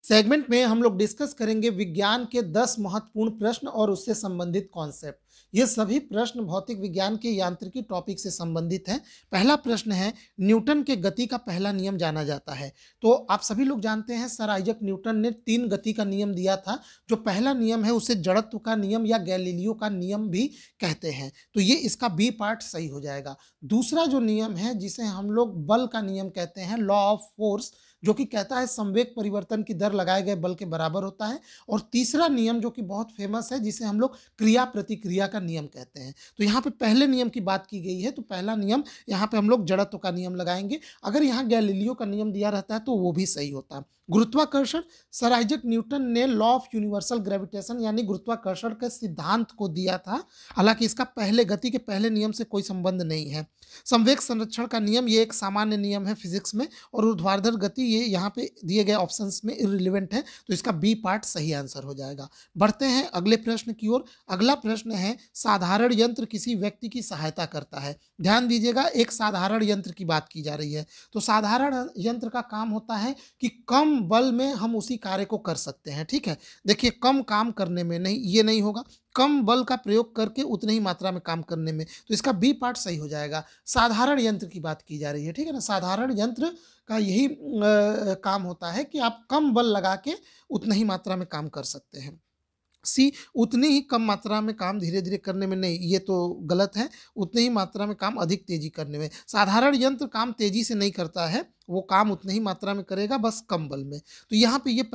Segment में हम लोग डिस्कस करेंगे विज्ञान के 10 महत्वपूर्ण प्रश्न और उससे संबंधित कॉन्सेप्ट। ये सभी प्रश्न भौतिक विज्ञान के यांत्रिकी टॉपिक से संबंधित हैं। पहला प्रश्न है, न्यूटन के गति का पहला नियम जाना जाता है। तो आप सभी लोग जानते हैं सर आइजक न्यूटन ने 3 गति का नियम दिया था। जो पहला नियम है उसे जड़त्व का नियम या गैलीलियो का नियम भी कहते हैं। तो ये इसका बी पार्ट सही हो जाएगा। दूसरा जो नियम है जिसे हम लोग बल का नियम कहते हैं, लॉ ऑफ फोर्स, जो कि कहता है संवेग परिवर्तन की दर लगाए गए बल के बराबर होता है। और तीसरा नियम जो कि बहुत फेमस है जिसे हम लोग क्रिया प्रतिक्रिया का नियम कहते हैं। तो यहाँ पे पहले नियम की बात की गई है, तो पहला नियम यहाँ पे हम लोग जड़त्व का नियम लगाएंगे। अगर यहाँ गैलीलियो का नियम दिया रहता है तो वो भी सही होता। गुरुत्वाकर्षण, सर आइजक न्यूटन ने लॉ ऑफ यूनिवर्सल ग्रेविटेशन यानी गुरुत्वाकर्षण के सिद्धांत को दिया था। हालांकि इसका पहले गति के पहले नियम से कोई संबंध नहीं है। संवेग संरक्षण का नियम, ये एक सामान्य नियम है फिजिक्स में। और ऊर्ध्वाधर गति, ये यहाँ पे दिए गए ऑप्शंस में इररिलेवेंट है, तो इसका बी पार्ट सही आंसर हो जाएगा। बढ़ते हैं अगले प्रश्न की ओर। अगला प्रश्न है, साधारण यंत्र किसी व्यक्ति की सहायता करता है। ध्यान दीजिएगा, एक साधारण यंत्र की बात की जा रही है। तो साधारण यंत्र का काम होता है कि कम बल में हम उसी कार्य को कर सकते हैं। ठीक है, देखिए कम काम करने में नहीं, ये नहीं होगा, कम बल का प्रयोग करके उतनी ही मात्रा में काम करने में। तो इसका बी पार्ट सही हो जाएगा। साधारण यंत्र की बात की जा रही है, ठीक है ना। साधारण यंत्र का यही काम होता है कि आप कम बल लगा के उतनी ही मात्रा में काम कर सकते हैं। सी, उतनी ही कम मात्रा में काम धीरे धीरे करने में नहीं, ये तो गलत है। उतनी ही मात्रा में काम अधिक तेजी करने में। साधारण यंत्र काम तेजी से नहीं करता है, वो काम उतनी ही मात्रा में करेगा, बस कम बल में। तो यहाँ पे ये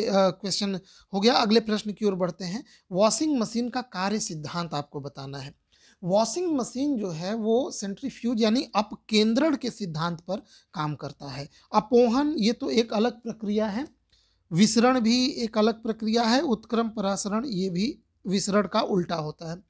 क्वेश्चन हो गया। अगले प्रश्न की ओर बढ़ते हैं। वॉशिंग मशीन का कार्य सिद्धांत आपको बताना है। वॉशिंग मशीन जो है वो सेंट्रीफ्यूज यानी अपकेंद्रण के सिद्धांत पर काम करता है। अपोहन, ये तो एक अलग प्रक्रिया है। विसरण भी एक अलग प्रक्रिया है। उत्क्रम परासरण, ये भी विसरण का उल्टा होता है।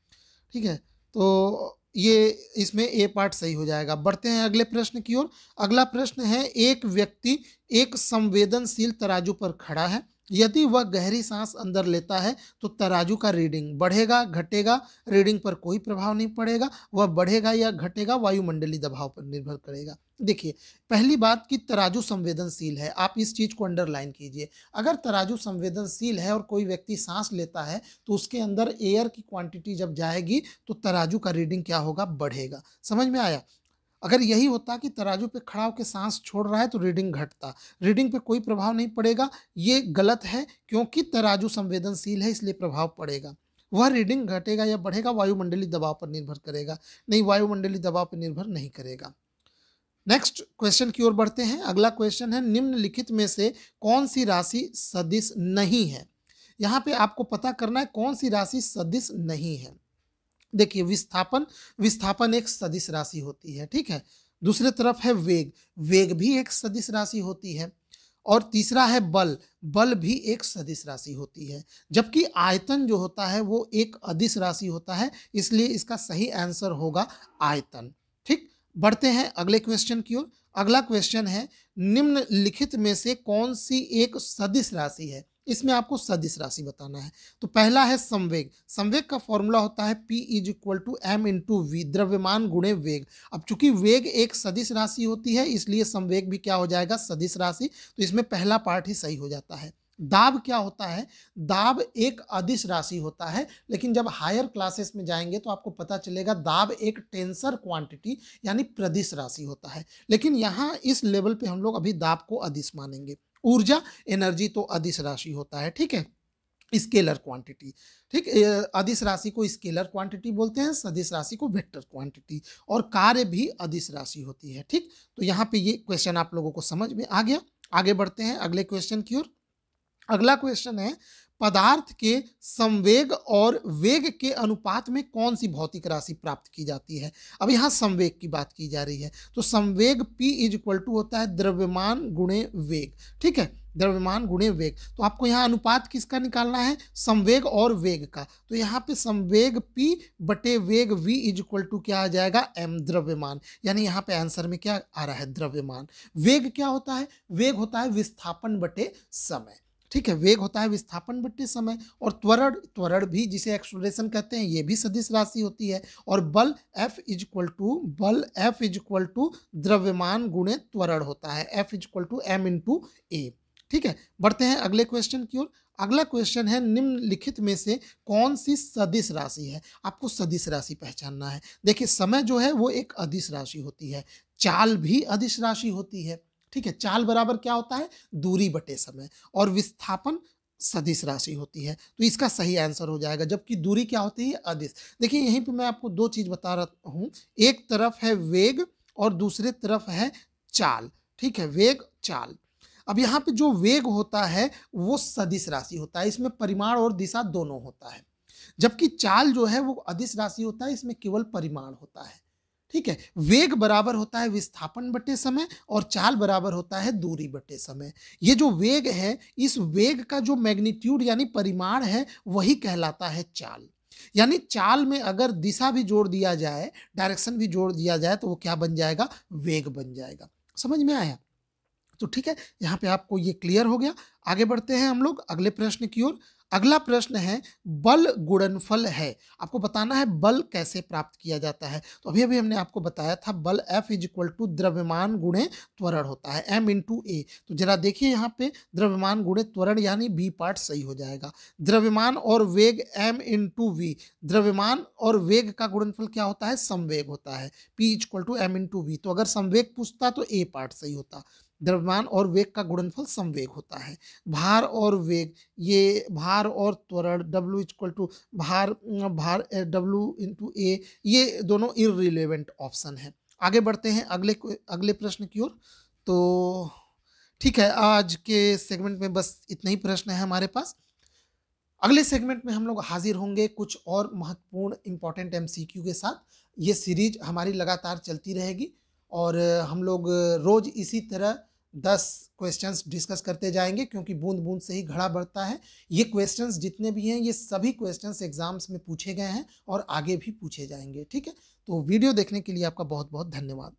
ठीक है, तो ये इसमें ए पार्ट सही हो जाएगा। बढ़ते हैं अगले प्रश्न की ओर। अगला प्रश्न है, एक व्यक्ति एक संवेदनशील तराजू पर खड़ा है। यदि वह गहरी सांस अंदर लेता है तो तराजू का रीडिंग बढ़ेगा घटेगा, रीडिंग पर कोई प्रभाव नहीं पड़ेगा। वह बढ़ेगा या घटेगा वायुमंडलीय दबाव पर निर्भर करेगा। देखिए, पहली बात कि तराजू संवेदनशील है, आप इस चीज को अंडरलाइन कीजिए। अगर तराजू संवेदनशील है और कोई व्यक्ति सांस लेता है तो उसके अंदर एयर की क्वांटिटी जब जाएगी तो तराजू का रीडिंग क्या होगा, बढ़ेगा। समझ में आया। अगर यही होता कि तराजू पे खड़ा होकर सांस छोड़ रहा है तो रीडिंग घटता, रीडिंग पे कोई प्रभाव नहीं पड़ेगा। ये गलत है, क्योंकि तराजू संवेदनशील है इसलिए प्रभाव पड़ेगा। वह रीडिंग घटेगा या बढ़ेगा वायुमंडलीय दबाव पर निर्भर करेगा, नहीं, वायुमंडलीय दबाव पर निर्भर नहीं करेगा। नेक्स्ट क्वेश्चन की ओर बढ़ते हैं। अगला क्वेश्चन है, निम्नलिखित में से कौन सी राशि सदिश नहीं है। यहाँ पे आपको पता करना है कौन सी राशि सदिश नहीं है। देखिए, विस्थापन, विस्थापन एक सदिश राशि होती है, ठीक है। दूसरे तरफ है वेग, वेग भी एक सदिश राशि होती है। और तीसरा है बल, बल भी एक सदिश राशि होती है। जबकि आयतन जो होता है वो एक अदिश राशि होता है, इसलिए इसका सही आंसर होगा आयतन। ठीक, बढ़ते हैं अगले क्वेश्चन की ओर। अगला क्वेश्चन है, निम्नलिखित में से कौन सी एक सदिश राशि है। इसमें आपको सदिश राशि बताना है। तो पहला है संवेग। संवेग का फॉर्मूला होता है P = m/v, द्रव्यमान गुणे वेग। अब चूंकि वेग एक सदिश राशि होती है इसलिए संवेग भी क्या हो जाएगा, सदिश राशि। तो इसमें पहला पार्ट ही सही हो जाता है। दाब क्या होता है, दाब एक अदिश राशि होता है, लेकिन जब हायर क्लासेस में जाएंगे तो आपको पता चलेगा दाब एक टेंसर क्वांटिटी यानी प्रदिश राशि होता है। लेकिन यहाँ इस लेवल पे हम लोग अभी दाब को अदिश मानेंगे। ऊर्जा, एनर्जी तो अदिश राशि होता है, ठीक है, स्केलर क्वांटिटी। ठीक, अदिश राशि को स्केलर क्वांटिटी बोलते हैं, सदिश राशि को वेक्टर क्वांटिटी। और कार्य भी अदिश राशि होती है। ठीक, तो यहाँ पे ये क्वेश्चन आप लोगों को समझ में आ गया। आगे बढ़ते हैं अगले क्वेश्चन की ओर। अगला क्वेश्चन है, पदार्थ के संवेग और वेग के अनुपात में कौन सी भौतिक राशि प्राप्त की जाती है। अब यहाँ संवेग की बात की जा रही है, तो संवेग P = होता है द्रव्यमान गुणे वेग। ठीक है, द्रव्यमान गुणे वेग। तो आपको यहाँ अनुपात किसका निकालना है, संवेग और वेग का। तो यहाँ पे संवेग P बटे वेग V = क्या आ जाएगा, m, द्रव्यमान। यानी यहाँ पे आंसर में क्या आ रहा है, द्रव्यमान। वेग क्या होता है, वेग होता है विस्थापन बटे समय। ठीक है, वेग होता है विस्थापन बटे समय। और त्वरण, त्वरण भी जिसे एक्सलेरेशन कहते हैं, ये भी सदिश राशि होती है। और बल F = द्रव्यमान गुणे त्वरण होता है, F = m × a। ठीक है, बढ़ते हैं अगले क्वेश्चन की ओर। अगला क्वेश्चन है निम्नलिखित में से कौन सी सदिश राशि है? आपको सदिश राशि पहचानना है। देखिए समय जो है वो एक अदिश राशि होती है, चाल भी अदिश राशि होती है। ठीक है, चाल बराबर क्या होता है? दूरी बटे समय, और विस्थापन सदिश राशि होती है, तो इसका सही आंसर हो जाएगा। जबकि दूरी क्या होती है? अदिश। देखिए यहीं पे मैं आपको दो चीज बता रहा हूँ, एक तरफ है वेग और दूसरे तरफ है चाल। ठीक है, वेग चाल। अब यहाँ पे जो वेग होता है वो सदिश राशि होता है, इसमें परिमाण और दिशा दोनों होता है। जबकि चाल जो है वो अदिश राशि होता है, इसमें केवल परिमाण होता है। ठीक है, वेग बराबर होता है विस्थापन बटे समय और चाल बराबर होता है दूरी बटे समय। ये जो वेग है, इस वेग का जो मैग्नीट्यूड यानी परिमाण है वही कहलाता है चाल। यानी चाल में अगर दिशा भी जोड़ दिया जाए, डायरेक्शन भी जोड़ दिया जाए, तो वो क्या बन जाएगा? वेग बन जाएगा। समझ में आया? तो ठीक है, यहाँ पे आपको ये क्लियर हो गया। आगे बढ़ते हैं हम लोग अगले प्रश्न की ओर। अगला प्रश्न है बल गुणनफल है। आपको बताना है बल कैसे प्राप्त किया जाता है। तो अभी अभी हमने आपको बताया था बल F इज इक्वल टू द्रव्यमान गुणे त्वरण होता है, m इंटू ए। तो जरा देखिए यहाँ पे द्रव्यमान गुणे त्वरण यानी बी पार्ट सही हो जाएगा। द्रव्यमान और वेग m इंटू वी, द्रव्यमान और वेग का गुणनफल क्या होता है? समवेग होता है, p equal to m into v. तो अगर समवेग पूछता तो ए पार्ट सही होता। द्रव्यमान और वेग का गुणनफल समवेग होता है। भार और वेग, ये भार और त्वरण W इक्वल टू भार भार W इंटू ए, ये दोनों इररिलेवेंट ऑप्शन है। आगे बढ़ते हैं अगले प्रश्न की ओर। तो ठीक है, आज के सेगमेंट में बस इतना ही प्रश्न है हमारे पास। अगले सेगमेंट में हम लोग हाजिर होंगे कुछ और महत्वपूर्ण इंपॉर्टेंट MCQ के साथ। ये सीरीज हमारी लगातार चलती रहेगी और हम लोग रोज इसी तरह 10 क्वेश्चंस डिस्कस करते जाएंगे, क्योंकि बूंद बूंद से ही घड़ा बढ़ता है। ये क्वेश्चंस जितने भी हैं ये सभी क्वेश्चंस एग्जाम्स में पूछे गए हैं और आगे भी पूछे जाएंगे। ठीक है, तो वीडियो देखने के लिए आपका बहुत बहुत धन्यवाद।